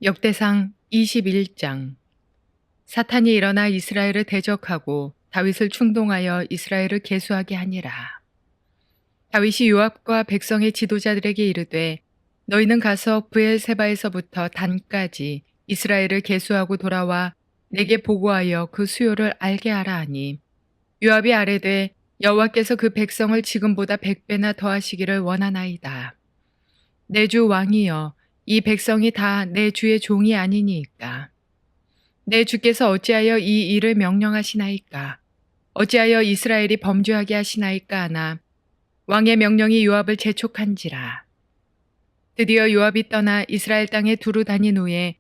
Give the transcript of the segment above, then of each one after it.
역대상 21장. 사탄이 일어나 이스라엘을 대적하고 다윗을 충동하여 이스라엘을 계수하게 하니라. 다윗이 요압과 백성의 지도자들에게 이르되 너희는 가서 브엘세바에서부터 단까지 이스라엘을 계수하고 돌아와 내게 보고하여 그 수요를 알게 하라 하니, 요압이 아뢰되 여호와께서 그 백성을 지금보다 100배나 더하시기를 원하나이다. 내 주 왕이여, 이 백성이 다 내 주의 종이 아니니이까. 내 주께서 어찌하여 이 일을 명령하시나이까? 어찌하여 이스라엘이 범죄하게 하시나이까 하나 왕의 명령이 요압을 재촉한지라. 드디어 요압이 떠나 이스라엘 땅에 두루 다닌 후에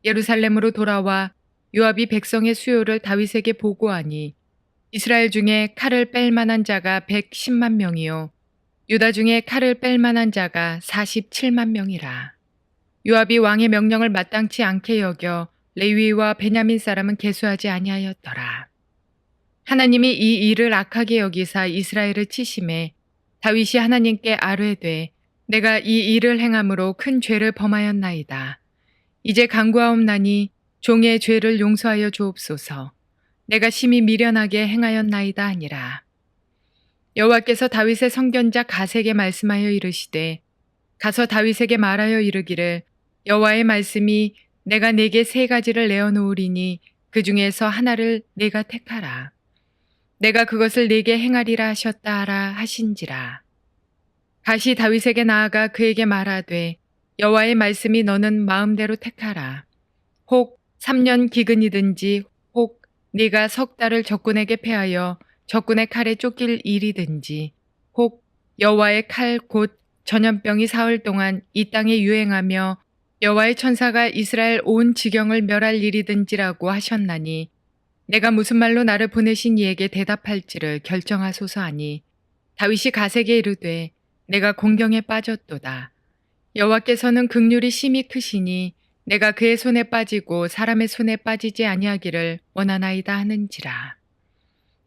예루살렘으로 돌아와 요압이 백성의 수요를 다윗에게 보고하니, 이스라엘 중에 칼을 뺄 만한 자가 110만 명이요 유다 중에 칼을 뺄 만한 자가 47만 명이라. 요압이 왕의 명령을 마땅치 않게 여겨 레위와 베냐민 사람은 계수하지 아니하였더라. 하나님이 이 일을 악하게 여기사 이스라엘을 치심해 다윗이 하나님께 아뢰되 내가 이 일을 행함으로 큰 죄를 범하였나이다. 이제 간구하옵나니 종의 죄를 용서하여 주옵소서. 내가 심히 미련하게 행하였나이다 하니라. 여호와께서 다윗의 선견자 갓에게 말씀하여 이르시되 가서 다윗에게 말하여 이르기를 여호와의 말씀이 내가 네게 3가지를 내어놓으리니 그 중에서 하나를 네가 택하라. 내가 그것을 네게 행하리라 하셨다 하라 하신지라. 갓이 다윗에게 나아가 그에게 말하되 여호와의 말씀이 너는 마음대로 택하라. 혹 3년 기근이든지 혹 네가 10달을 적군에게 패하여 적군의 칼에 쫓길 일이든지 혹 여호와의 칼 곧 전염병이 사흘 동안 이 땅에 유행하며 여호와의 천사가 이스라엘 온 지경을 멸할 일이든지라고 하셨나니 내가 무슨 말로 나를 보내신 이에게 대답할지를 결정하소서 하니, 다윗이 갓에게 이르되 내가 공경에 빠졌도다. 여호와께서는 긍휼이 심히 크시니 내가 그의 손에 빠지고 사람의 손에 빠지지 아니하기를 원하나이다 하는지라.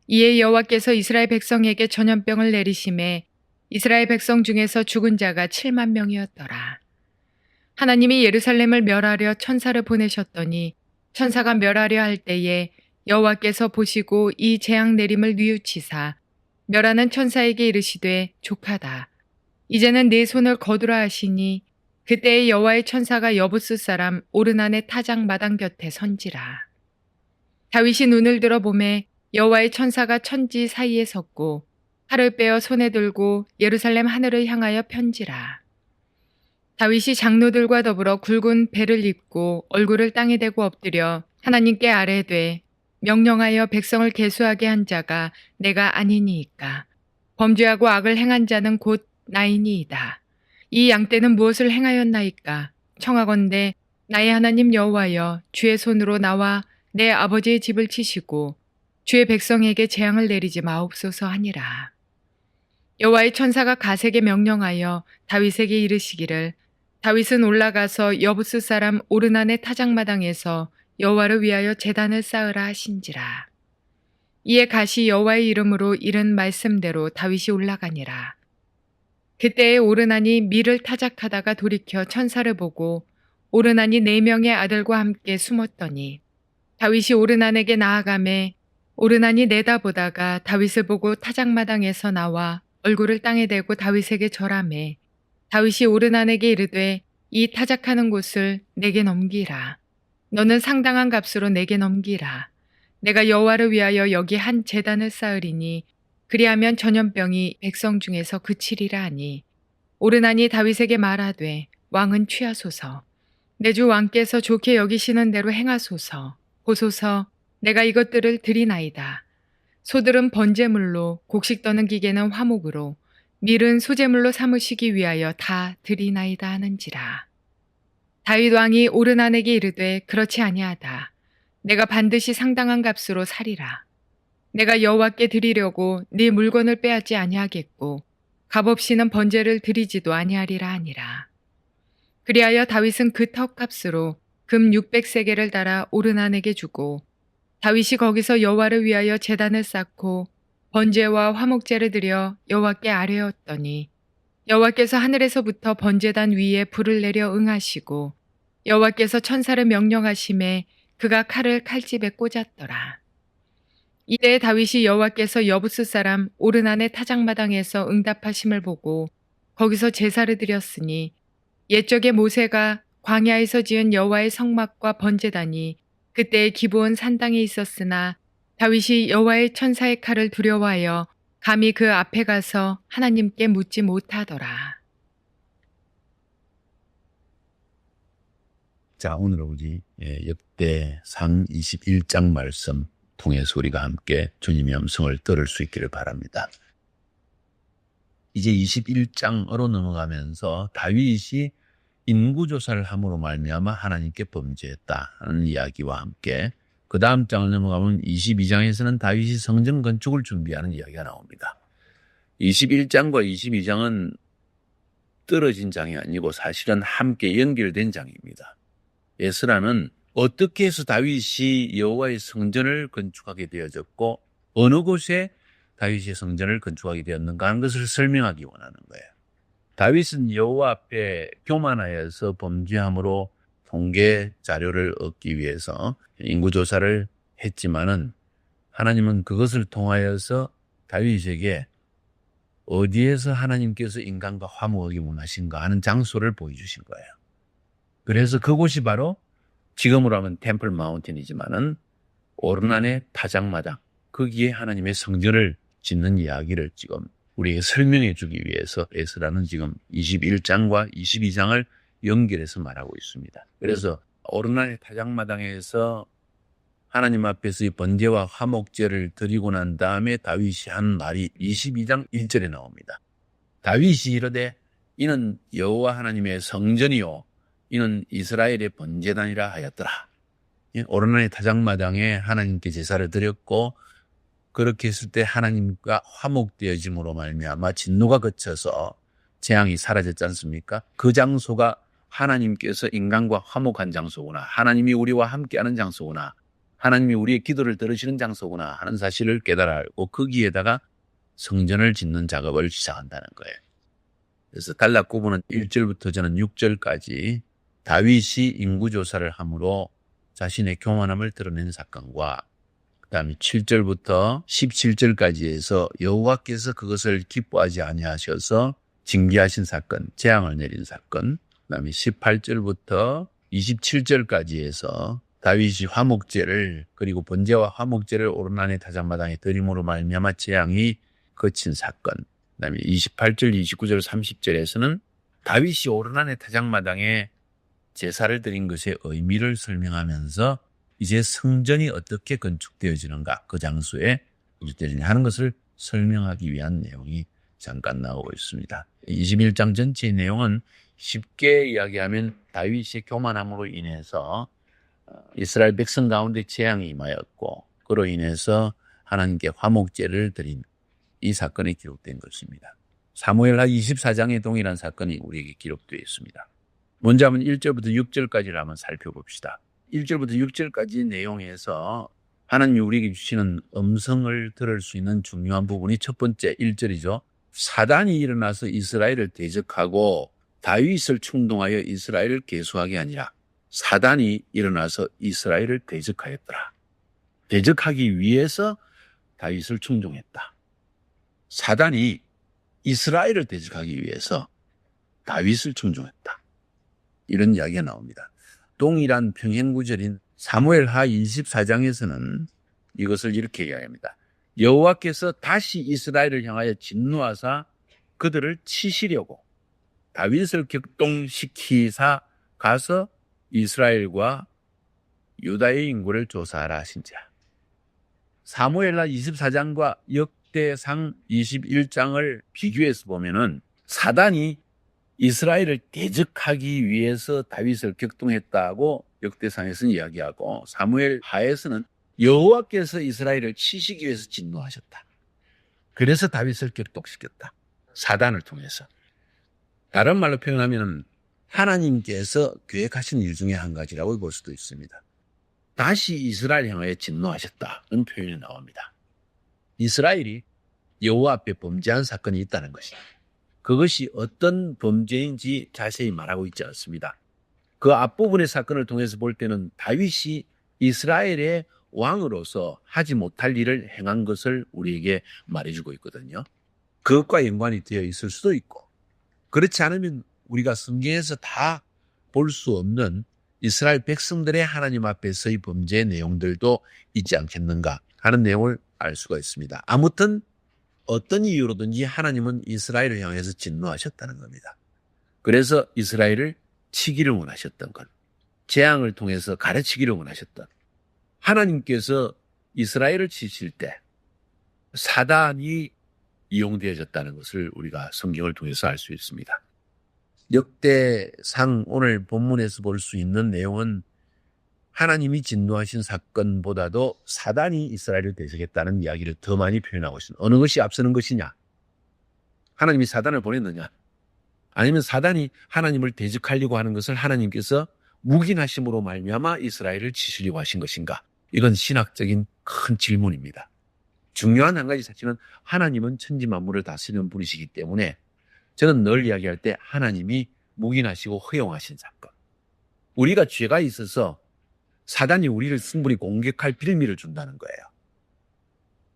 이에 여호와께서 이스라엘 백성에게 전염병을 내리심에 이스라엘 백성 중에서 죽은 자가 7만 명이었더라. 하나님이 예루살렘을 멸하려 천사를 보내셨더니 천사가 멸하려 할 때에 여호와께서 보시고 이 재앙 내림을 뉘우치사 멸하는 천사에게 이르시되 족하다. 이제는 네 손을 거두라 하시니 그때에 여호와의 천사가 여부스 사람 오르난의 타작 마당 곁에 선지라. 다윗이 눈을 들어 보매 여호와의 천사가 천지 사이에 섰고 칼을 빼어 손에 들고 예루살렘 하늘을 향하여 편지라. 다윗이 장로들과 더불어 굵은 배를 입고 얼굴을 땅에 대고 엎드려 하나님께 아뢰되 명령하여 백성을 계수하게 한 자가 내가 아니니이까. 범죄하고 악을 행한 자는 곧 나이니이다. 이 양떼는 무엇을 행하였나이까? 청하건대 나의 하나님 여호와여, 주의 손으로 나와 내 아버지의 집을 치시고 주의 백성에게 재앙을 내리지 마옵소서 하니라. 여호와의 천사가 갓에게 명령하여 다윗에게 이르시기를 다윗은 올라가서 여부스 사람 오르난의 타작마당에서 여호와를 위하여 제단을 쌓으라 하신지라. 이에 갓이 여호와의 이름으로 이른 말씀대로 다윗이 올라가니라. 그때에 오르난이 밀을 타작하다가 돌이켜 천사를 보고 오르난이 4명의 아들과 함께 숨었더니 다윗이 오르난에게 나아가매 오르난이 내다보다가 다윗을 보고 타작마당에서 나와 얼굴을 땅에 대고 다윗에게 절하매 다윗이 오르난에게 이르되 이 타작하는 곳을 내게 넘기라. 너는 상당한 값으로 내게 넘기라. 내가 여호와를 위하여 여기 한 제단을 쌓으리니 그리하면 전염병이 백성 중에서 그치리라 하니, 오르난이 다윗에게 말하되 왕은 취하소서. 내 주 왕께서 좋게 여기시는 대로 행하소서. 보소서, 내가 이것들을 드리나이다. 소들은 번제물로, 곡식 떠는 기계는 화목으로, 밀은 소제물로 삼으시기 위하여 다 드리나이다 하는지라. 다윗 왕이 오르난에게 이르되 그렇지 아니하다. 내가 반드시 상당한 값으로 사리라. 내가 여호와께 드리려고 네 물건을 빼앗지 아니하겠고 값없이는 번제를 드리지도 아니하리라 하니라. 그리하여 다윗은 그 턱값으로 금 600세겔을 달아 오르난에게 주고 다윗이 거기서 여호와를 위하여 제단을 쌓고 번제와 화목제를 드려 여호와께 아뢰었더니 여호와께서 하늘에서부터 번제단 위에 불을 내려 응하시고 여호와께서 천사를 명령하심에 그가 칼을 칼집에 꽂았더라. 이때 다윗이 여호와께서 여부스 사람 오르난의 타작마당에서 응답하심을 보고 거기서 제사를 드렸으니 옛적에 모세가 광야에서 지은 여호와의 성막과 번제단이 그때의 기브온 산당에 있었으나 다윗이 여호와의 천사의 칼을 두려워하여 감히 그 앞에 가서 하나님께 묻지 못하더라. 자, 오늘 우리 역대상 21장 말씀 통해서 우리가 함께 주님의 음성을 들을 수 있기를 바랍니다. 이제 21장으로 넘어가면서 다윗이 인구조사를 함으로 말미암아 하나님께 범죄했다 하는 이야기와 함께 그 다음 장을 넘어가면 22장에서는 다윗이 성전 건축을 준비하는 이야기가 나옵니다. 21장과 22장은 떨어진 장이 아니고 사실은 함께 연결된 장입니다. 에스라는 어떻게 해서 다윗이 여호와의 성전을 건축하게 되어졌고 어느 곳에 다윗이 성전을 건축하게 되었는가 하는 것을 설명하기 원하는 거예요. 다윗은 여호와 앞에 교만하여서 범죄함으로 통계 자료를 얻기 위해서 인구조사를 했지만은 하나님은 그것을 통하여서 다윗에게 어디에서 하나님께서 인간과 화목하게 원하신가 하는 장소를 보여주신 거예요. 그래서 그곳이 바로 지금으로 하면 템플 마운틴이지만은 오르난의 타작마당, 거기에 하나님의 성전을 짓는 이야기를 지금 우리에게 설명해 주기 위해서 에스라는 지금 21장과 22장을 연결해서 말하고 있습니다. 그래서 오르난의 타작마당에서 하나님 앞에서 이 번제와 화목제를 드리고 난 다음에 다윗이 한 말이 22장 1절에 나옵니다. 다윗이 이르되 이는 여호와 하나님의 성전이요 이는 이스라엘의 번제단이라 하였더라. 오르난의 타작마당에 하나님께 제사를 드렸고 그렇게 했을 때 하나님과 화목되어짐으로 말미암아 진노가 그쳐서 재앙이 사라졌지 않습니까? 그 장소가 하나님께서 인간과 화목한 장소구나. 하나님이 우리와 함께하는 장소구나. 하나님이 우리의 기도를 들으시는 장소구나 하는 사실을 깨달아 알고 거기에다가 성전을 짓는 작업을 시작한다는 거예요. 그래서 단락 구분은 1절부터 저는 6절까지 다윗이 인구조사를 함으로 자신의 교만함을 드러낸 사건과 그다음에 7절부터 17절까지 해서 여호와께서 그것을 기뻐하지 아니하셔서 징계하신 사건, 재앙을 내린 사건, 그다음에 18절부터 27절까지 해서 다윗이 화목제를 그리고 번제와 화목제를 오르난의 타작마당에 드림으로 말미암아 재앙이 그친 사건, 그다음에 28절, 29절, 30절에서는 다윗이 오르난의 타작마당에 제사를 드린 것의 의미를 설명하면서 이제 성전이 어떻게 건축되어지는가, 그 장소에 건축되어지냐 하는 것을 설명하기 위한 내용이 잠깐 나오고 있습니다. 21장 전체의 내용은 쉽게 이야기하면 다윗의 교만함으로 인해서 이스라엘 백성 가운데 재앙이 임하였고 그로 인해서 하나님께 화목제를 드린 이 사건이 기록된 것입니다. 사무엘하 24장의 동일한 사건이 우리에게 기록되어 있습니다. 먼저 한번 1절부터 6절까지를 한번 살펴봅시다. 1절부터 6절까지 내용에서 하나님이 우리에게 주시는 음성을 들을 수 있는 중요한 부분이 첫 번째 1절이죠. 사단이 일어나서 이스라엘을 대적하고 다윗을 충동하여 이스라엘을 계수하게 아니라 사단이 일어나서 이스라엘을 대적하였더라. 대적하기 위해서 다윗을 충동했다. 사단이 이스라엘을 대적하기 위해서 다윗을 충동했다. 이런 이야기가 나옵니다. 동일한 평행구절인 사무엘하 24장에서는 이것을 이렇게 이야기합니다. 여호와께서 다시 이스라엘을 향하여 진노하사 그들을 치시려고 다윗을 격동시키사 가서 이스라엘과 유다의 인구를 조사하라 하신지라. 사무엘하 24장과 역대상 21장을 비교해서 보면은 사단이 이스라엘을 대적하기 위해서 다윗을 격동했다고 역대상에서는 이야기하고 사무엘 하에서는 여호와께서 이스라엘을 치시기 위해서 진노하셨다. 그래서 다윗을 격동시켰다. 사단을 통해서. 다른 말로 표현하면 하나님께서 계획하신 일 중에 한 가지라고 볼 수도 있습니다. 다시 이스라엘 향하여 진노하셨다는 표현이 나옵니다. 이스라엘이 여호와 앞에 범죄한 사건이 있다는 것입니다. 그것이 어떤 범죄인지 자세히 말하고 있지 않습니다. 그 앞부분의 사건을 통해서 볼 때는 다윗이 이스라엘의 왕으로서 하지 못할 일을 행한 것을 우리에게 말해주고 있거든요. 그것과 연관이 되어 있을 수도 있고, 그렇지 않으면 우리가 성경에서 다 볼 수 없는 이스라엘 백성들의 하나님 앞에서의 범죄의 내용들도 있지 않겠는가 하는 내용을 알 수가 있습니다. 아무튼 어떤 이유로든지 하나님은 이스라엘을 향해서 진노하셨다는 겁니다. 그래서 이스라엘을 치기를 원하셨던 것, 재앙을 통해서 가르치기를 원하셨던, 하나님께서 이스라엘을 치실 때 사단이 이용되어졌다는 것을 우리가 성경을 통해서 알 수 있습니다. 역대상 오늘 본문에서 볼 수 있는 내용은 하나님이 진노하신 사건보다도 사단이 이스라엘을 대적했다는 이야기를 더 많이 표현하고 있습니다. 어느 것이 앞서는 것이냐? 하나님이 사단을 보냈느냐? 아니면 사단이 하나님을 대적하려고 하는 것을 하나님께서 묵인하심으로 말미암아 이스라엘을 치시려고 하신 것인가? 이건 신학적인 큰 질문입니다. 중요한 한 가지 사실은 하나님은 천지 만물을 다스리는 분이시기 때문에 저는 늘 이야기할 때 하나님이 묵인하시고 허용하신 사건. 우리가 죄가 있어서 사단이 우리를 충분히 공격할 빌미를 준다는 거예요.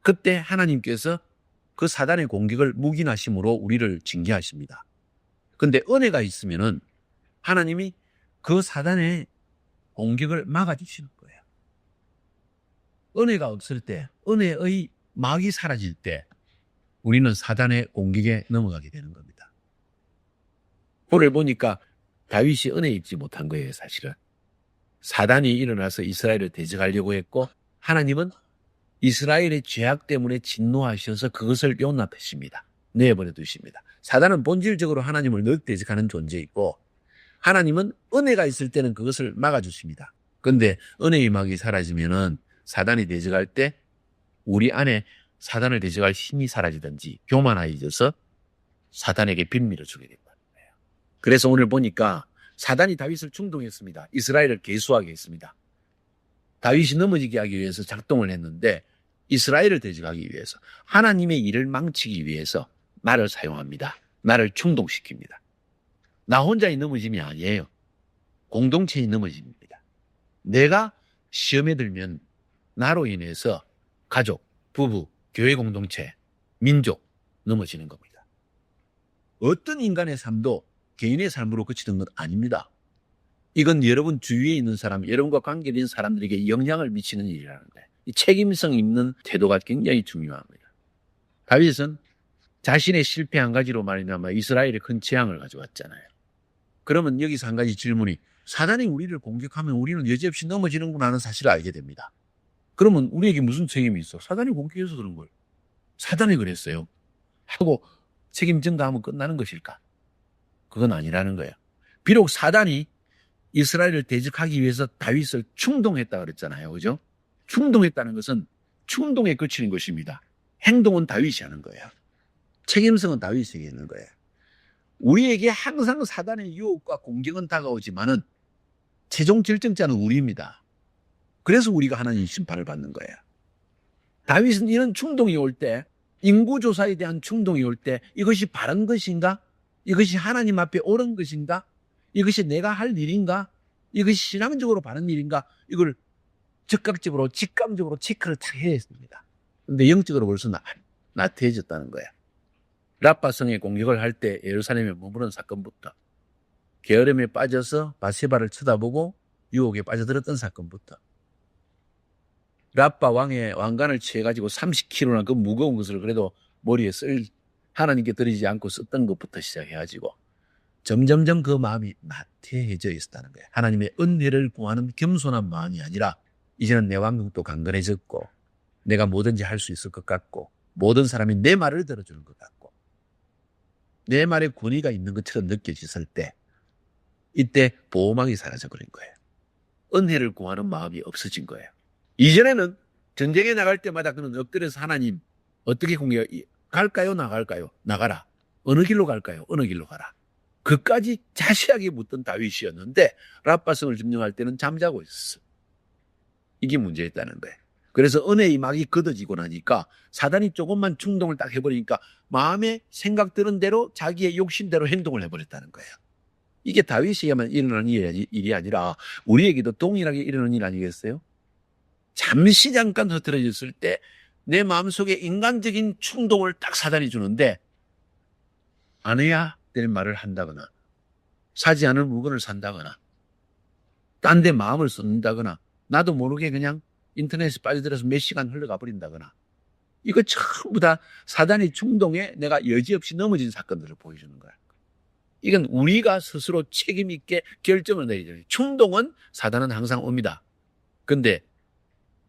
그때 하나님께서 그 사단의 공격을 묵인하심으로 우리를 징계하십니다. 근데 은혜가 있으면은 하나님이 그 사단의 공격을 막아주시는 거예요. 은혜가 없을 때, 은혜의 막이 사라질 때 우리는 사단의 공격에 넘어가게 되는 겁니다. 오늘 보니까 다윗이 은혜 입지 못한 거예요, 사실은. 사단이 일어나서 이스라엘을 대적하려고 했고 하나님은 이스라엘의 죄악 때문에 진노하셔서 그것을 용납하십니다. 내버려 두십니다. 사단은 본질적으로 하나님을 늘 대적하는 존재이고 하나님은 은혜가 있을 때는 그것을 막아주십니다. 그런데 은혜의 막이 사라지면은 사단이 대적할 때 우리 안에 사단을 대적할 힘이 사라지든지 교만해져서 사단에게 빌미를 주게 된다는 거예요. 그래서 오늘 보니까 사단이 다윗을 충동했습니다. 이스라엘을 계수하게 했습니다. 다윗이 넘어지게 하기 위해서 작동을 했는데 이스라엘을 대적하기 위해서 하나님의 일을 망치기 위해서 나를 사용합니다. 나를 충동시킵니다. 나 혼자의 넘어짐이 아니에요. 공동체의 넘어짐입니다. 내가 시험에 들면 나로 인해서 가족, 부부, 교회 공동체, 민족 넘어지는 겁니다. 어떤 인간의 삶도 개인의 삶으로 그치는 건 아닙니다. 이건 여러분 주위에 있는 사람, 여러분과 관계된 사람들에게 영향을 미치는 일이라는 거예요. 이 책임성 있는 태도가 굉장히 중요합니다. 다윗은 자신의 실패 한 가지로 말미암아 이스라엘에 큰 재앙을 가져왔잖아요. 그러면 여기서 한 가지 질문이, 사단이 우리를 공격하면 우리는 여지없이 넘어지는구나 하는 사실을 알게 됩니다. 그러면 우리에게 무슨 책임이 있어? 사단이 공격해서 그런 걸. 사단이 그랬어요. 하고 책임 전가하면 끝나는 것일까? 그건 아니라는 거예요. 비록 사단이 이스라엘을 대적하기 위해서 다윗을 충동했다 그랬잖아요. 그죠? 충동했다는 것은 충동에 그치는 것입니다. 행동은 다윗이 하는 거예요. 책임성은 다윗에게 있는 거예요. 우리에게 항상 사단의 유혹과 공격은 다가오지만은 최종 결정자는 우리입니다. 그래서 우리가 하나님 심판을 받는 거예요. 다윗은 이런 충동이 올 때, 인구조사에 대한 충동이 올 때 이것이 바른 것인가? 이것이 하나님 앞에 옳은 것인가? 이것이 내가 할 일인가? 이것이 신앙적으로 바른 일인가? 이걸 즉각적으로 직감적으로 체크를 딱 해야 했습니다. 그런데 영적으로 벌써 나태해졌다는 거야. 라빠성에 공격을 할 때 예루살렘에 머무른 사건부터, 게으름에 빠져서 바세바를 쳐다보고 유혹에 빠져들었던 사건부터, 라빠 왕의 왕관을 취해가지고 30kg나 그 무거운 것을 그래도 머리에 하나님께 드리지 않고 썼던 것부터 시작해가지고 점점점 그 마음이 나태해져 있었다는 거예요. 하나님의 은혜를 구하는 겸손한 마음이 아니라 이제는 내 왕국도 강건해졌고 내가 뭐든지 할 수 있을 것 같고 모든 사람이 내 말을 들어주는 것 같고 내 말에 권위가 있는 것처럼 느껴졌을 때 이때 보호막이 사라져버린 거예요. 은혜를 구하는 마음이 없어진 거예요. 이전에는 전쟁에 나갈 때마다 그는 엎드려서 하나님 어떻게 갈까요? 나갈까요? 나가라. 어느 길로 갈까요? 어느 길로 가라. 그까지 자세하게 묻던 다윗이었는데 라빠성을 점령할 때는 잠자고 있었어. 이게 문제였다는 거예요. 그래서 은혜의 막이 걷어지고 나니까 사단이 조금만 충동을 딱 해버리니까 마음에 생각 드는 대로 자기의 욕심대로 행동을 해버렸다는 거예요. 이게 다윗에게만 일어나는 일이 아니라 우리에게도 동일하게 일어나는 일 아니겠어요? 잠깐 흐트러졌을 때 내 마음속에 인간적인 충동을 딱 사단이 주는데 안 해야 될 말을 한다거나 사지 않을 물건을 산다거나 딴 데 마음을 쏟는다거나 나도 모르게 그냥 인터넷에 빠져들어서 몇 시간 흘러가 버린다거나 이거 전부 다 사단의 충동에 내가 여지없이 넘어진 사건들을 보여주는 거야. 이건 우리가 스스로 책임 있게 결정을 내리죠. 충동은 사단은 항상 옵니다. 근데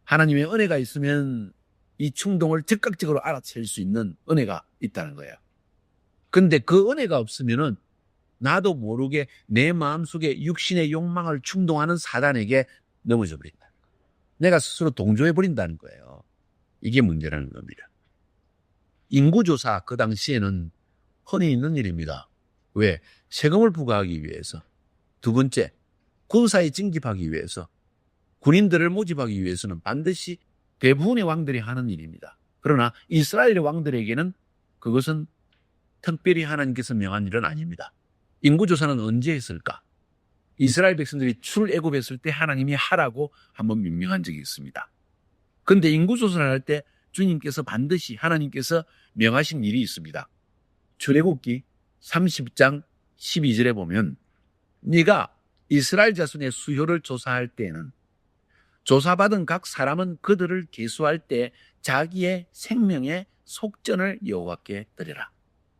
하나님의 은혜가 있으면 이 충동을 즉각적으로 알아챌 수 있는 은혜가 있다는 거예요. 근데 그 은혜가 없으면은 나도 모르게 내 마음속에 육신의 욕망을 충동하는 사단에게 넘어져 버린다. 내가 스스로 동조해 버린다는 거예요. 이게 문제라는 겁니다. 인구조사 그 당시에는 흔히 있는 일입니다. 왜? 세금을 부과하기 위해서. 두 번째, 군사에 징집하기 위해서. 군인들을 모집하기 위해서는 반드시 대부분의 왕들이 하는 일입니다. 그러나 이스라엘의 왕들에게는 그것은 특별히 하나님께서 명한 일은 아닙니다. 인구조사는 언제 했을까? 이스라엘 백성들이 출애굽했을 때 하나님이 하라고 한번 명령한 적이 있습니다. 그런데 인구조사를 할 때 주님께서 반드시 하나님께서 명하신 일이 있습니다. 출애굽기 30장 12절에 보면 네가 이스라엘 자손의 수효를 조사할 때에는 조사받은 각 사람은 그들을 계수할 때 자기의 생명의 속전을 여호와께 드리라.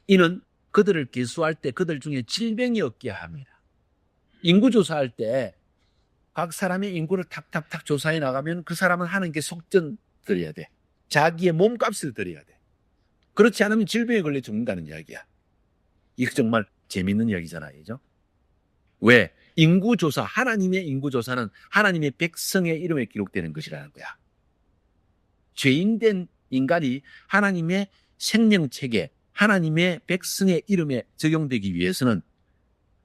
이는 그들을 계수할 때 그들 중에 질병이 없게 합니다. 인구조사할 때 각 사람의 인구를 탁탁탁 조사해 나가면 그 사람은 하나님께 속전 드려야 돼. 자기의 몸값을 드려야 돼. 그렇지 않으면 질병에 걸려 죽는다는 이야기야. 이거 정말 재밌는 이야기잖아요. 그죠? 왜? 인구조사, 하나님의 인구조사는 하나님의 백성의 이름에 기록되는 것이라는 거야. 죄인된 인간이 하나님의 생명책에 하나님의 백성의 이름에 적용되기 위해서는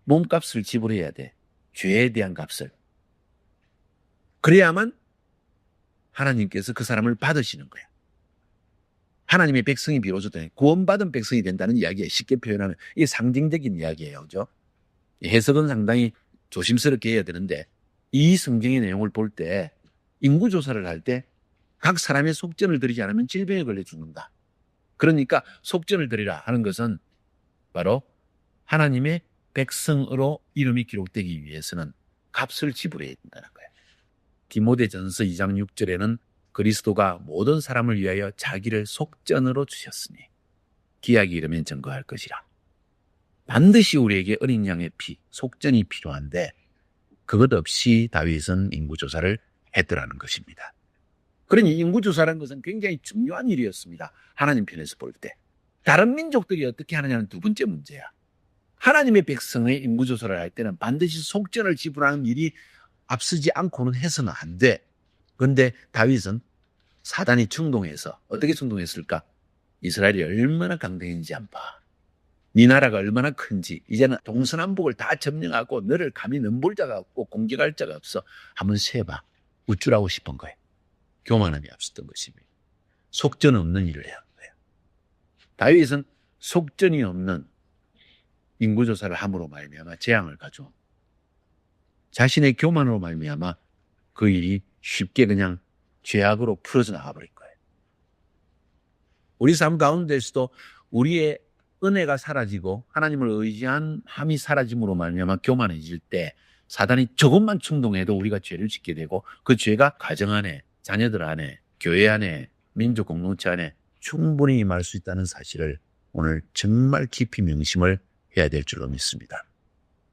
몸값을 지불해야 돼. 죄에 대한 값을. 그래야만 하나님께서 그 사람을 받으시는 거야. 하나님의 백성이 비로소 구원받은 백성이 된다는 이야기에 쉽게 표현하면 이게 상징적인 이야기예요. 그죠? 해석은 상당히 조심스럽게 해야 되는데 이 성경의 내용을 볼 때 인구조사를 할 때 각 사람의 속전을 드리지 않으면 질병에 걸려 죽는다. 그러니까 속전을 드리라 하는 것은 바로 하나님의 백성으로 이름이 기록되기 위해서는 값을 지불해야 된다는 거예요. 디모데전서 2장 6절에는 그리스도가 모든 사람을 위하여 자기를 속전으로 주셨으니 기약이 이르면 증거할 것이라. 반드시 우리에게 어린 양의 피, 속전이 필요한데 그것 없이 다윗은 인구조사를 했더라는 것입니다. 그러니 인구조사라는 것은 굉장히 중요한 일이었습니다. 하나님 편에서 볼 때. 다른 민족들이 어떻게 하느냐는 두 번째 문제야. 하나님의 백성의 인구조사를 할 때는 반드시 속전을 지불하는 일이 앞서지 않고는 해서는 안 돼. 그런데 다윗은 사단이 충동해서 어떻게 충동했을까? 이스라엘이 얼마나 강대인지 안 봐. 네 나라가 얼마나 큰지 이제는 동서남북을 다 점령하고 너를 감히 넘볼 자가 없고 공격할 자가 없어. 한번 세봐. 우쭐하고 싶은 거예요. 교만함이 앞섰던 것입니다. 속전 없는 일을 해야 한 거예요. 다윗은 속전이 없는 인구조사를 함으로 말미암아 재앙을 가져온 자신의 교만으로 말미암아 그 일이 쉽게 그냥 죄악으로 풀어져 나가버릴 거예요. 우리 삶 가운데서도 우리의 은혜가 사라지고 하나님을 의지한 함이 사라짐으로 말미암아 교만해질 때 사단이 조금만 충동해도 우리가 죄를 짓게 되고 그 죄가 가정 안에, 자녀들 안에, 교회 안에, 민족 공동체 안에 충분히 임할 수 있다는 사실을 오늘 정말 깊이 명심을 해야 될 줄로 믿습니다.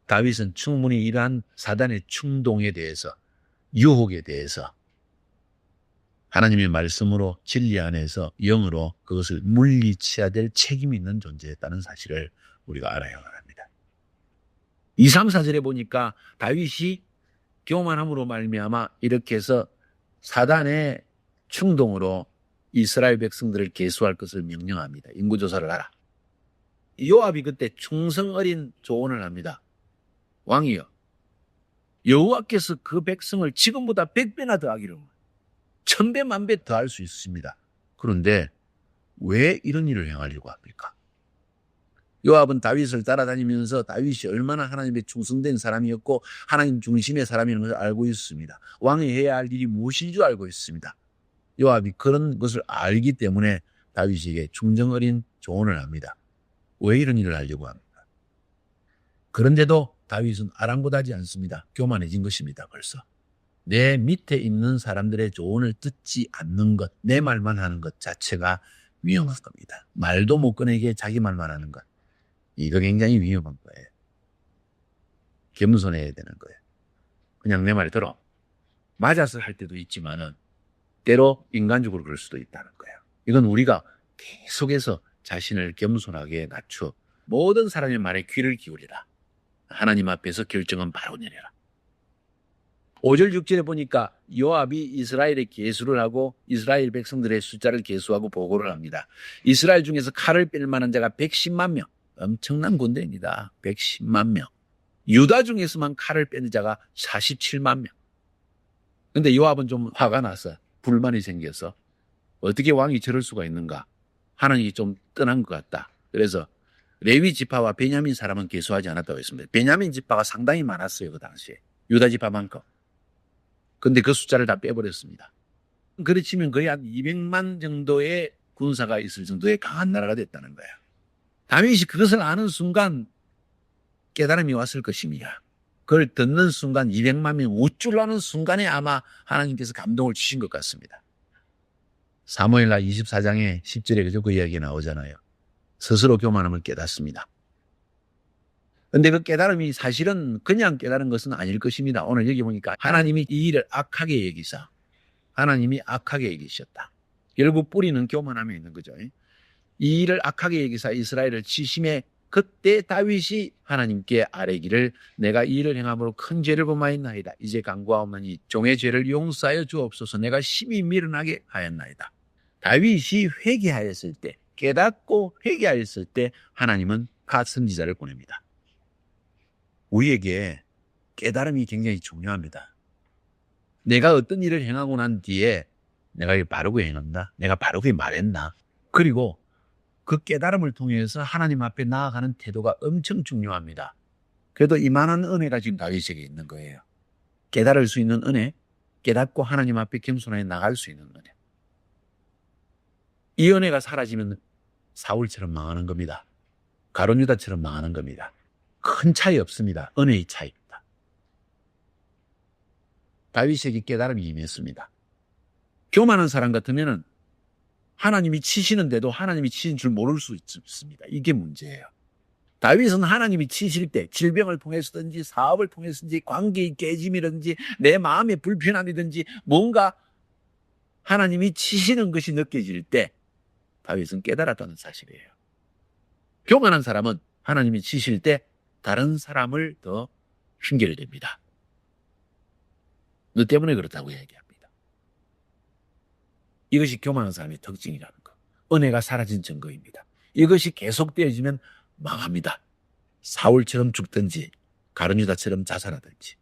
다윗은 충분히 이러한 사단의 충동에 대해서, 유혹에 대해서 하나님의 말씀으로 진리 안에서 영으로 그것을 물리쳐야 될 책임이 있는 존재였다는 사실을 우리가 알아야 합니다. 2, 3, 4절에 보니까 다윗이 교만함으로 말미암아 이렇게 해서 사단의 충동으로 이스라엘 백성들을 계수할 것을 명령합니다. 인구조사를 하라. 요압이 그때 충성 어린 조언을 합니다. 왕이여, 여호와께서 그 백성을 지금보다 100배나 더하기를 1000배 만배 더할 수 있습니다. 그런데 왜 이런 일을 행하려고 합니까? 요압은 다윗을 따라다니면서 다윗이 얼마나 하나님의 충성된 사람이었고 하나님 중심의 사람이라는 것을 알고 있습니다. 왕이 해야 할 일이 무엇인 줄 알고 있습니다. 요압이 그런 것을 알기 때문에 다윗에게 충정 어린 조언을 합니다. 왜 이런 일을 하려고 합니까? 그런데도 다윗은 아랑곳하지 않습니다. 교만해진 것입니다. 벌써. 내 밑에 있는 사람들의 조언을 듣지 않는 것, 내 말만 하는 것 자체가 위험한 겁니다. 말도 못 꺼내게 자기 말만 하는 것. 이거 굉장히 위험한 거예요. 겸손해야 되는 거예요. 그냥 내 말 들어. 맞아서 할 때도 있지만은 때로 인간적으로 그럴 수도 있다는 거예요. 이건 우리가 계속해서 자신을 겸손하게 낮춰 모든 사람의 말에 귀를 기울이라. 하나님 앞에서 결정은 바로 내려라. 5절 6절에 보니까 요압이 이스라엘에 계수를 하고 이스라엘 백성들의 숫자를 계수하고 보고를 합니다. 이스라엘 중에서 칼을 뺄 만한 자가 110만 명. 엄청난 군대입니다. 110만 명. 유다 중에서만 칼을 빼는 자가 47만 명. 근데 요압은 좀 화가 나서 불만이 생겨서 어떻게 왕이 저럴 수가 있는가. 하나님이 좀 떠난 것 같다. 그래서 레위 지파와 베냐민 사람은 계수하지 않았다고 했습니다. 베냐민 지파가 상당히 많았어요. 그 당시에. 유다 지파만큼. 근데 그 숫자를 다 빼버렸습니다. 그렇지만 거의 한 200만 정도의 군사가 있을 정도의 강한 나라가 됐다는 거예요. 다윗이 그것을 아는 순간 깨달음이 왔을 것입니다. 그걸 듣는 순간 200만 명 우쭐하는 순간에 아마 하나님께서 감동을 주신 것 같습니다. 사무엘하 24장에 10절에 그저 그 이야기가 나오잖아요. 스스로 교만함을 깨닫습니다. 그런데 그 깨달음이 사실은 그냥 깨달은 것은 아닐 것입니다. 오늘 여기 보니까 하나님이 이 일을 악하게 여기사 하나님이 악하게 여기셨다. 결국 뿌리는 교만함에 있는 거죠. 이 일을 악하게 여기사 이스라엘을 치심해 그때 다윗이 하나님께 아뢰기를 내가 이 일을 행함으로 큰 죄를 범하였나이다. 이제 간구하오나니 종의 죄를 용서하여 주옵소서. 내가 심히 미련하게 하였나이다. 다윗이 회개하였을 때 깨닫고 회개하였을 때 하나님은 갓 선지자를 보냅니다. 우리에게 깨달음이 굉장히 중요합니다. 내가 어떤 일을 행하고 난 뒤에 내가 이걸 바르고 행한다. 내가 바르게 말했나. 그리고 그 깨달음을 통해서 하나님 앞에 나아가는 태도가 엄청 중요합니다. 그래도 이만한 은혜가 지금 다윗에게 있는 거예요. 깨달을 수 있는 은혜, 깨닫고 하나님 앞에 겸손하게 나갈 수 있는 은혜. 이 은혜가 사라지면 사울처럼 망하는 겁니다. 가룟 유다처럼 망하는 겁니다. 큰 차이 없습니다. 은혜의 차이입니다. 다윗에게 깨달음이 임했습니다. 교만한 사람 같으면은 하나님이 치시는데도 하나님이 치신 줄 모를 수 있습니다. 이게 문제예요. 다윗은 하나님이 치실 때 질병을 통해서든지 사업을 통해서든지 관계의 깨짐이든지 내 마음의 불편함이든지 뭔가 하나님이 치시는 것이 느껴질 때 다윗은 깨달았다는 사실이에요. 교만한 사람은 하나님이 치실 때 다른 사람을 더 핑계를 댑니다. 너 때문에 그렇다고 얘기합니다. 이것이 교만한 사람의 특징이라는 것. 은혜가 사라진 증거입니다. 이것이 계속되어지면 망합니다. 사울처럼 죽든지 가룟 유다처럼 자살하든지.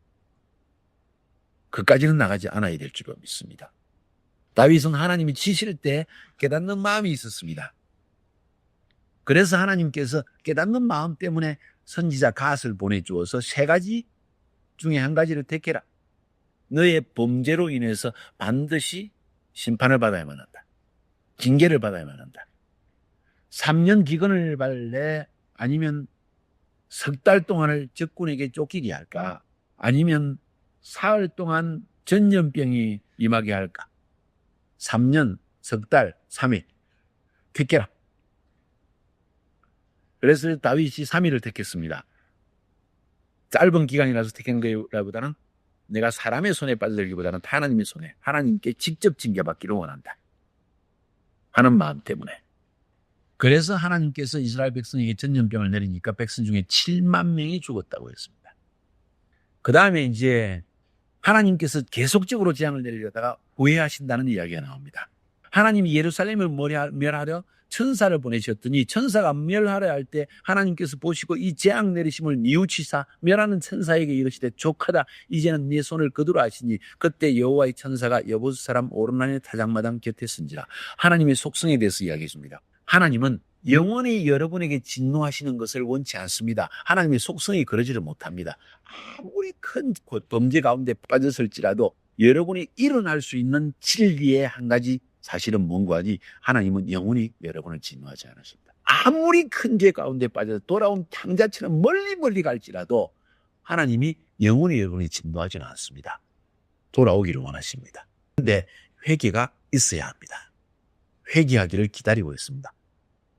그까지는 나가지 않아야 될 줄로 믿습니다. 다윗은 하나님이 치실 때 깨닫는 마음이 있었습니다. 그래서 하나님께서 깨닫는 마음 때문에 선지자 갓을 보내주어서 3가지 중에 한 가지를 택해라. 너의 범죄로 인해서 반드시 심판을 받아야만 한다. 징계를 받아야만 한다. 3년 기근을 받을래? 아니면 석 달 동안을 적군에게 쫓기게 할까? 아니면 사흘 동안 전염병이 임하게 할까? 3년, 석 달, 3일 택해라. 그래서 다윗이 3일을 택했습니다. 짧은 기간이라서 택한 것보다는 내가 사람의 손에 빠져들기보다는 하나님의 손에 하나님께 직접 징계받기를 원한다 하는 마음 때문에. 그래서 하나님께서 이스라엘 백성에게 전염병을 내리니까 백성 중에 7만 명이 죽었다고 했습니다. 그 다음에 이제 하나님께서 계속적으로 재앙을 내리려다가 후회하신다는 이야기가 나옵니다. 하나님이 예루살렘을 멸하려 천사를 보내셨더니 천사가 멸하려 할 때 하나님께서 보시고 이 재앙 내리심을 뉘우치사 멸하는 천사에게 이르시되 족하다. 이제는 네 손을 거두라 하시니 그때 여호와의 천사가 여보스 사람 오르난의 타작마당 곁에 선지라. 하나님의 속성에 대해서 이야기했습니다. 하나님은 영원히 여러분에게 진노하시는 것을 원치 않습니다. 하나님의 속성이 그러지를 못합니다. 아무리 큰 범죄 가운데 빠졌을지라도 여러분이 일어날 수 있는 진리의 한 가지 사실은 뭔가 하니 하나님은 영원히 여러분을 진노하지 않으십니다. 아무리 큰 죄 가운데 빠져서 돌아온 탕자처럼 멀리 갈지라도 하나님이 영원히 여러분이 진노하지는 않습니다. 돌아오기를 원하십니다. 그런데 회개가 있어야 합니다. 회개하기를 기다리고 있습니다.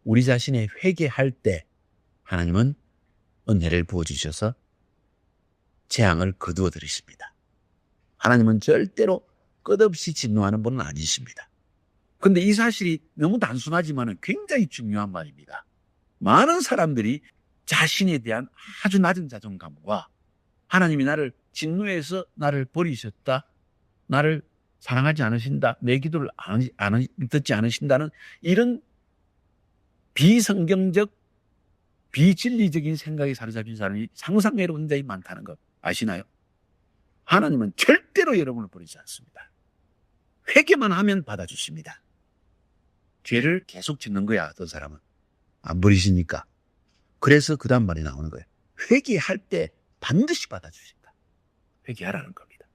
우리 자신의 회개할 때 하나님은 은혜를 부어주셔서 재앙을 거두어 드리십니다. 하나님은 절대로 끝없이 진노하는 분은 아니십니다. 그런데 이 사실이 너무 단순하지만 굉장히 중요한 말입니다. 많은 사람들이 자신에 대한 아주 낮은 자존감과 하나님이 나를 진노해서 나를 버리셨다, 나를 사랑하지 않으신다, 내 기도를 듣지 않으신다는 이런 비성경적, 비진리적인 생각에 사로잡힌 사람이 상상외로운 자이 많다는 것 아시나요? 하나님은 절대로 여러분을 버리지 않습니다. 회개만 하면 받아주십니다. 죄를 계속 짓는 거야, 어떤 사람은. 안 버리시니까. 그래서 그 다음 말이 나오는 거예요. 회개할 때 반드시 받아주신다. 회개하라는 겁니다.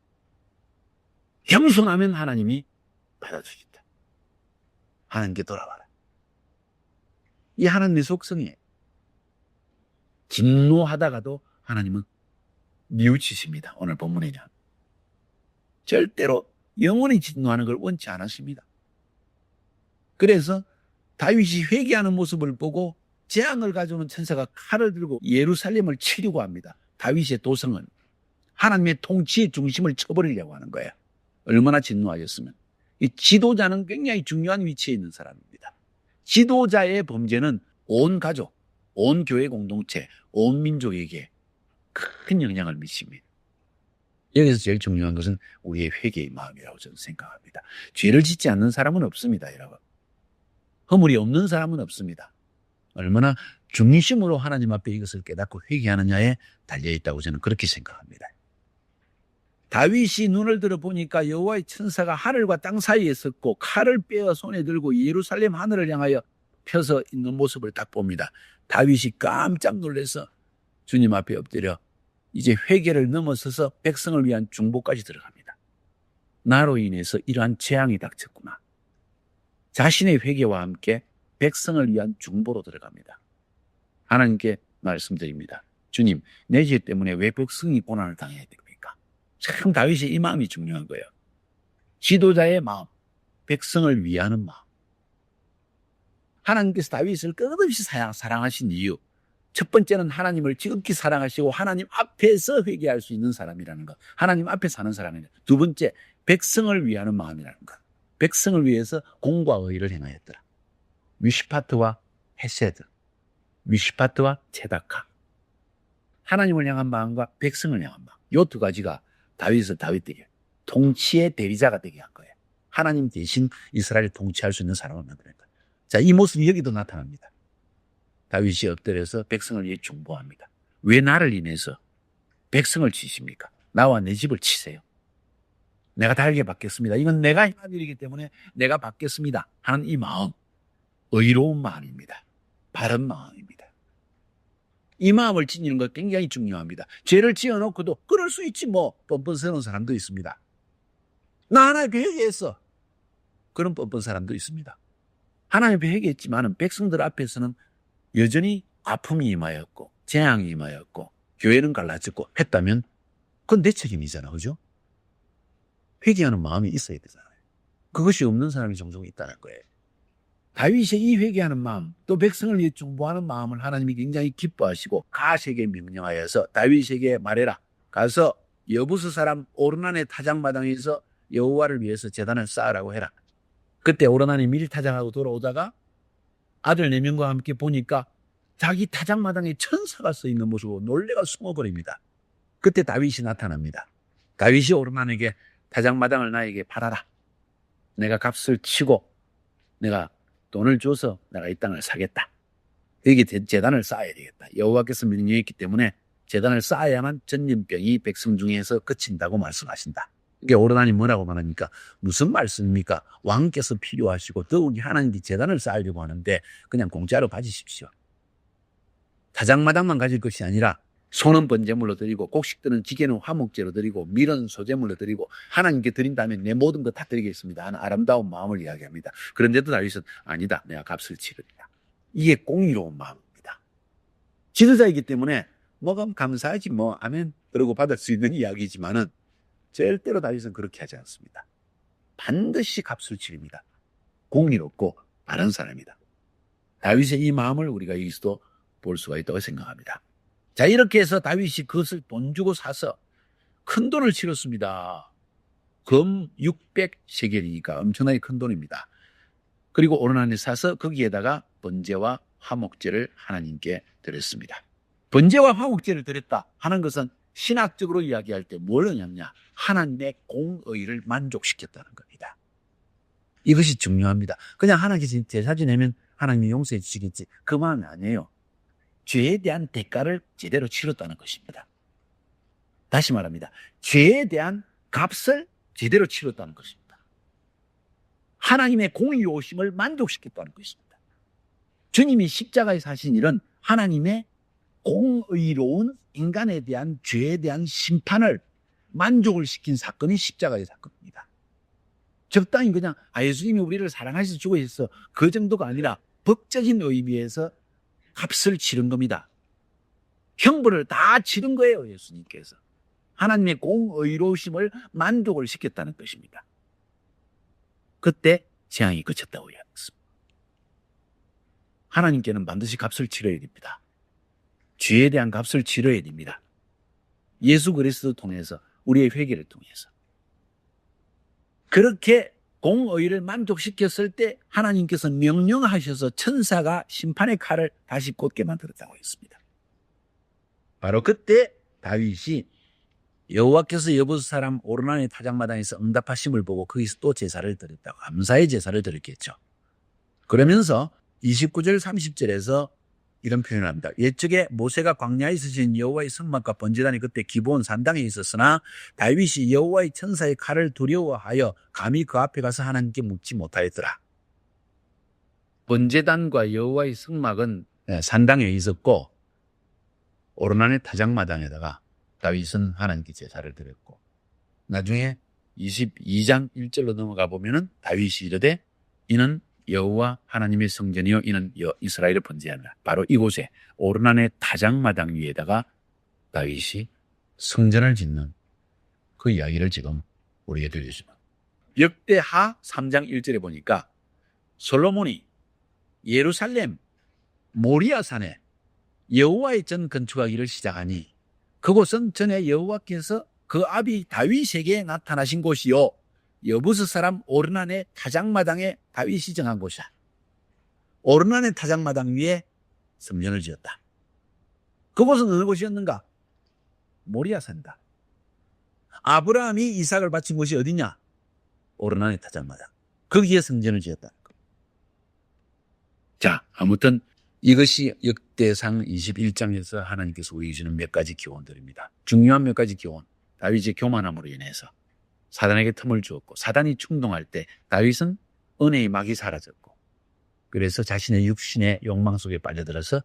겸손하면 하나님이 받아주신다. 하나님께 돌아와라. 이 하나님의 속성이에요. 진노하다가도 하나님은 뉘우치십니다. 오늘 본문에는. 절대로 영원히 진노하는 걸 원치 않으십니다. 그래서 다윗이 회개하는 모습을 보고 재앙을 가져오는 천사가 칼을 들고 예루살렘을 치려고 합니다. 다윗의 도성은 하나님의 통치의 중심을 쳐버리려고 하는 거예요. 얼마나 진노하셨으면. 이 지도자는 굉장히 중요한 위치에 있는 사람입니다. 지도자의 범죄는 온 가족, 온 교회 공동체, 온 민족에게 큰 영향을 미칩니다. 여기서 제일 중요한 것은 우리의 회개의 마음이라고 저는 생각합니다. 죄를 짓지 않는 사람은 없습니다, 여러분. 허물이 없는 사람은 없습니다. 얼마나 중심으로 하나님 앞에 이것을 깨닫고 회개하느냐에 달려있다고 저는 그렇게 생각합니다. 다윗이 눈을 들어 보니까 여호와의 천사가 하늘과 땅 사이에 섰고 칼을 빼어 손에 들고 예루살렘 하늘을 향하여 펴서 있는 모습을 딱 봅니다. 다윗이 깜짝 놀라서 주님 앞에 엎드려 이제 회개를 넘어서서 백성을 위한 중보까지 들어갑니다. 나로 인해서 이러한 재앙이 닥쳤구나. 자신의 회개와 함께 백성을 위한 중보로 들어갑니다. 하나님께 말씀드립니다. 주님, 내 죄 때문에 왜 백성이 고난을 당해야 됩니까? 참 다윗의 이 마음이 중요한 거예요. 지도자의 마음, 백성을 위하는 마음. 하나님께서 다윗을 끝없이 사랑하신 이유, 첫 번째는 하나님을 지극히 사랑하시고 하나님 앞에서 회개할 수 있는 사람이라는 것. 하나님 앞에 사는 사람이에요. 두 번째, 백성을 위하는 마음이라는 것. 백성을 위해서 공과 의를 행하였더라. 미시파트와 헤세드, 미시파트와 체다카. 하나님을 향한 마음과 백성을 향한 마음. 이 두 가지가 다윗을 다윗에게 통치의 대리자가 되게 한 거예요. 하나님 대신 이스라엘을 통치할 수 있는 사람을 만드는 거예요. 자, 이 모습이 여기도 나타납니다. 다윗이 엎드려서 백성을 위해 중보합니다. 왜 나를 인해서 백성을 치십니까? 나와 내 집을 치세요. 내가 달게 받겠습니다. 이건 내가 행한 일이기 때문에 내가 받겠습니다 하는 이 마음, 의로운 마음입니다. 바른 마음입니다. 이 마음을 지니는 것 굉장히 중요합니다. 죄를 지어놓고도 그럴 수 있지 뭐 뻔뻔스러운 사람도 있습니다. 나 하나님께 회개했어. 그런 뻔뻔 사람도 있습니다. 하나님께 회개했지만 백성들 앞에서는 여전히 아픔이 임하였고 재앙이 임하였고 교회는 갈라졌고 했다면 그건 내 책임이잖아. 그죠? 회개하는 마음이 있어야 되잖아요. 그것이 없는 사람이 종종 있다는 거예요. 다윗의 이 회개하는 마음, 또 백성을 위해 중보하는 마음을 하나님이 굉장히 기뻐하시고 갓에게 명령하여서 다윗에게 말해라. 가서 여부스 사람 오르난의 타작마당에서 여호와를 위해서 제단을 쌓으라고 해라. 그때 오르난이 미리 타작하고 돌아오다가 아들 4명과 함께 보니까 자기 타작마당에 천사가 서 있는 모습으로 놀래가 숨어버립니다. 그때 다윗이 나타납니다. 다윗이 오르난에게 타작마당을 나에게 팔아라. 내가 값을 치고 내가 돈을 줘서 내가 이 땅을 사겠다. 여기 제단을 쌓아야 되겠다. 여호와께서 명령했기 때문에 제단을 쌓아야만 전염병이 백성 중에서 그친다고 말씀하신다. 이게 오르나니 뭐라고 말합니까? 무슨 말씀입니까? 왕께서 필요하시고 더욱이 하나님께 제단을 쌓으려고 하는데 그냥 공짜로 가지십시오. 타작마당만 가질 것이 아니라 소는 번제물로 드리고 곡식들은 지게는 화목제로 드리고 밀은 소제물로 드리고 하나님께 드린다면 내 모든 것 다 드리겠습니다 하는 아름다운 마음을 이야기합니다. 그런데도 다윗은 아니다. 내가 값을 치르리라. 이게 공의로운 마음입니다. 지도자이기 때문에 뭐가 감사하지 뭐 아멘 그러고 받을 수 있는 이야기지만은 절대로 다윗은 그렇게 하지 않습니다. 반드시 값을 치릅니다. 공의롭고 바른 사람이다. 다윗의 이 마음을 우리가 여기서도 볼 수가 있다고 생각합니다. 자, 이렇게 해서 다윗이 그것을 돈 주고 사서 큰 돈을 치렀습니다. 금 600세겔이니까 엄청나게 큰 돈입니다. 그리고 오르나니 사서 거기에다가 번제와 화목제를 하나님께 드렸습니다. 번제와 화목제를 드렸다 하는 것은 신학적으로 이야기할 때 뭘 의미하냐? 하나님의 공의를 만족시켰다는 겁니다. 이것이 중요합니다. 그냥 하나님께 제사 지내면 하나님이 용서해 주시겠지. 그 마음이 아니에요. 죄에 대한 대가를 제대로 치렀다는 것입니다. 다시 말합니다. 죄에 대한 값을 제대로 치렀다는 것입니다. 하나님의 공의로우심을 만족시켰다는 것입니다. 주님이 십자가에 사신 일은 하나님의 공의로운 인간에 대한 죄에 대한 심판을 만족을 시킨 사건이 십자가의 사건입니다. 적당히 그냥 예수님이 우리를 사랑하셔서 죽으셔서 그 정도가 아니라 법적인 의미에서 값을 치른 겁니다. 형벌을 다 치른 거예요. 예수님께서. 하나님의 공의로우심을 만족을 시켰다는 것입니다. 그때 재앙이 그쳤다고 이야기했습니다. 하나님께는 반드시 값을 치러야 됩니다. 죄에 대한 값을 치러야 됩니다. 예수 그리스도 통해서 우리의 회개를 통해서. 그렇게 공의를 만족시켰을 때 하나님께서 명령하셔서 천사가 심판의 칼을 다시 꽂게 만들었다고 했습니다. 바로 그때 다윗이 여호와께서 여부스 사람 오르나니 타작마당에서 응답하심을 보고 거기서 또 제사를 드렸다고 감사의 제사를 드렸겠죠. 그러면서 29절 30절에서 이런 표현을 합니다. 옛적에 모세가 광야에 있으신 여호와의 성막과 번제단이 그때 기브온 산당에 있었으나 다윗이 여호와의 천사의 칼을 두려워하여 감히 그 앞에 가서 하나님께 묻지 못하였더라. 번제단과 여호와의 성막은 산당에 있었고 오르나니 타작마당에다가 다윗은 하나님께 제사를 드렸고 나중에 22장 1절로 넘어가 보면은 다윗이 이르되 이는 여호와 하나님의 성전이요 이는 이스라엘의 번제하니라. 바로 이곳에 오르나니 타작마당 위에다가 다윗이 성전을 짓는 그 이야기를 지금 우리에게 들려줍니다. 역대하 3장 1절에 보니까 솔로몬이 예루살렘 모리아산에 여호와의 전 건축하기를 시작하니 그곳은 전에 여호와께서 그 아비 다윗에게 나타나신 곳이요 여부스 사람 오르나니 타작마당에 다윗이 정한 곳이야. 오르나니 타작마당 위에 성전을 지었다. 그곳은 어느 곳이었는가? 모리아산이다. 아브라함이 이삭을 바친 곳이 어디냐? 오르나니 타작마당. 거기에 성전을 지었다. 자, 아무튼 이것이 역대상 21장에서 하나님께서 우리에게 주는 몇 가지 교훈들입니다. 중요한 몇 가지 교훈. 다윗의 교만함으로 인해서 사단에게 틈을 주었고 사단이 충동할 때 다윗은 은혜의 막이 사라졌고 그래서 자신의 육신의 욕망 속에 빠져들어서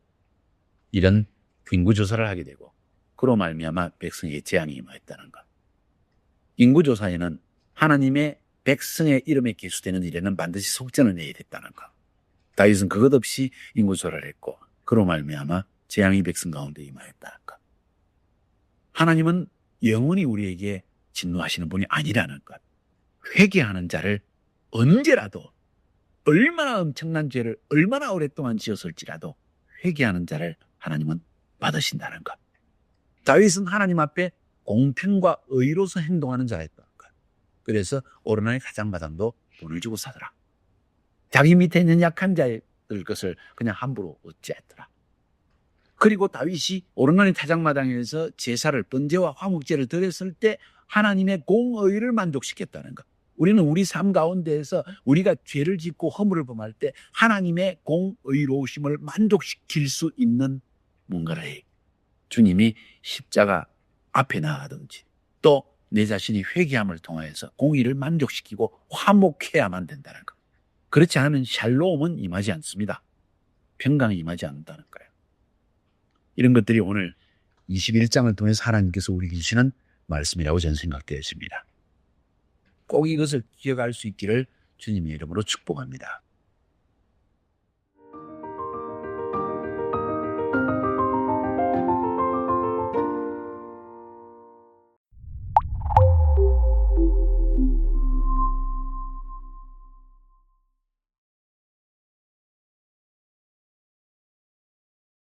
이런 인구조사를 하게 되고 그로 말미암아 백성에게 재앙이 임하였다는 것. 인구조사에는 하나님의 백성의 이름에 기수되는 일에는 반드시 속전을 내야 됐다는 것. 다윗은 그것 없이 인구조사를 했고 그로 말미암아 재앙이 백성 가운데 임하였다는 것. 하나님은 영원히 우리에게 진노하시는 분이 아니라는 것. 회개하는 자를 언제라도 얼마나 엄청난 죄를 얼마나 오랫동안 지었을지라도 회개하는 자를 하나님은 받으신다는 것. 다윗은 하나님 앞에 공평과 의로서 행동하는 자였다는 것. 그래서 오르나니 타작마당도 돈을 주고 사더라. 자기 밑에 있는 약한 자들 것을 그냥 함부로 어찌했더라. 그리고 다윗이 오르나니 타작마당에서 제사를 번제와 화목제를 드렸을 때 하나님의 공의를 만족시켰다는 것. 우리는 우리 삶 가운데에서 우리가 죄를 짓고 허물을 범할 때 하나님의 공의로우심을 만족시킬 수 있는 뭔가를 해. 주님이 십자가 앞에 나가든지 또 내 자신이 회개함을 통하여서 공의를 만족시키고 화목해야만 된다는 것. 그렇지 않으면 샬롬은 임하지 않습니다. 평강이 임하지 않는다는 거예요. 이런 것들이 오늘 21장을 통해서 하나님께서 우리에게 주시는 말씀이라고 저는 생각되었습니다. 꼭 이것을 기억할 수 있기를 주님의 이름으로 축복합니다.